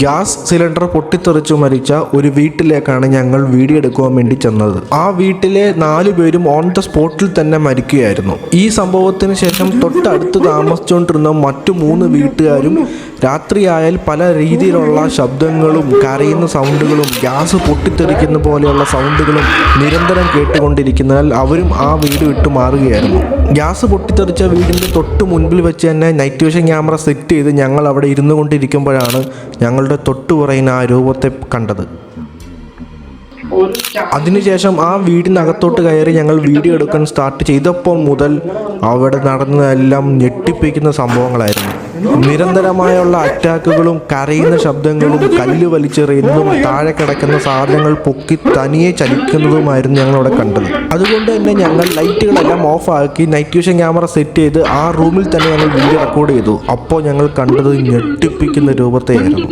Gas cylinder പൊട്ടിത്തെറിച്ചു മരിച്ച ഒരു വീട്ടിലേക്കാണ് ഞങ്ങൾ വീഡിയോ എടുക്കുവാൻ വേണ്ടി ചെന്നത്. ആ വീട്ടിലെ 4 പേരും ഓൺ ദ സ്പോട്ടിൽ തന്നെ മരിക്കുകയായിരുന്നു. ഈ സംഭവത്തിന് ശേഷം തൊട്ടടുത്ത് താമസിച്ചുകൊണ്ടിരുന്ന മറ്റു 3 വീട്ടുകാരും രാത്രിയായാൽ പല രീതിയിലുള്ള ശബ്ദങ്ങളും കരയുന്ന സൗണ്ടുകളും ഗ്യാസ് പൊട്ടിത്തെറിക്കുന്ന പോലെയുള്ള സൗണ്ടുകളും നിരന്തരം കേട്ടുകൊണ്ടിരിക്കുന്നതിനാൽ അവരും ആ വീട് വിട്ടു മാറുകയായിരുന്നു. ഗ്യാസ് പൊട്ടിത്തെറിച്ച വീടിൻ്റെ തൊട്ട് മുൻപിൽ വെച്ച് തന്നെ നൈറ്റ് വിഷൻ ക്യാമറ സെറ്റ് ചെയ്ത് ഞങ്ങൾ അവിടെ ഇരുന്നു കൊണ്ടിരിക്കുമ്പോഴാണ് ഞങ്ങളുടെ തൊട്ടുപുറയിന് ആ രൂപത്തെ കണ്ടത്. അതിനുശേഷം ആ വീടിനകത്തോട്ട് കയറി ഞങ്ങൾ വീഡിയോ എടുക്കാൻ സ്റ്റാർട്ട് ചെയ്തപ്പോൾ മുതൽ അവിടെ നടന്നതെല്ലാം ഞെട്ടിപ്പിക്കുന്ന സംഭവങ്ങളായിരുന്നു. നിരന്തരമായുള്ള അറ്റാക്കുകളും കരയുന്ന ശബ്ദങ്ങളും കല്ല് വലിച്ചെറിയുന്നതും താഴെ കിടക്കുന്ന സാധനങ്ങൾ പൊക്കി തനിയെ ചലിക്കുന്നതുമായിരുന്നു ഞങ്ങളവിടെ കണ്ടത്. അതുകൊണ്ട് തന്നെ ഞങ്ങൾ ലൈറ്റുകളെല്ലാം ഓഫാക്കി നൈറ്റ് വിഷൻ ക്യാമറ സെറ്റ് ചെയ്ത് ആ റൂമിൽ തന്നെ ഞങ്ങൾ വീഡിയോ റെക്കോർഡ് ചെയ്തു. അപ്പോൾ ഞങ്ങൾ കണ്ടത് ഞെട്ടിപ്പിക്കുന്ന രൂപത്തെയായിരുന്നു.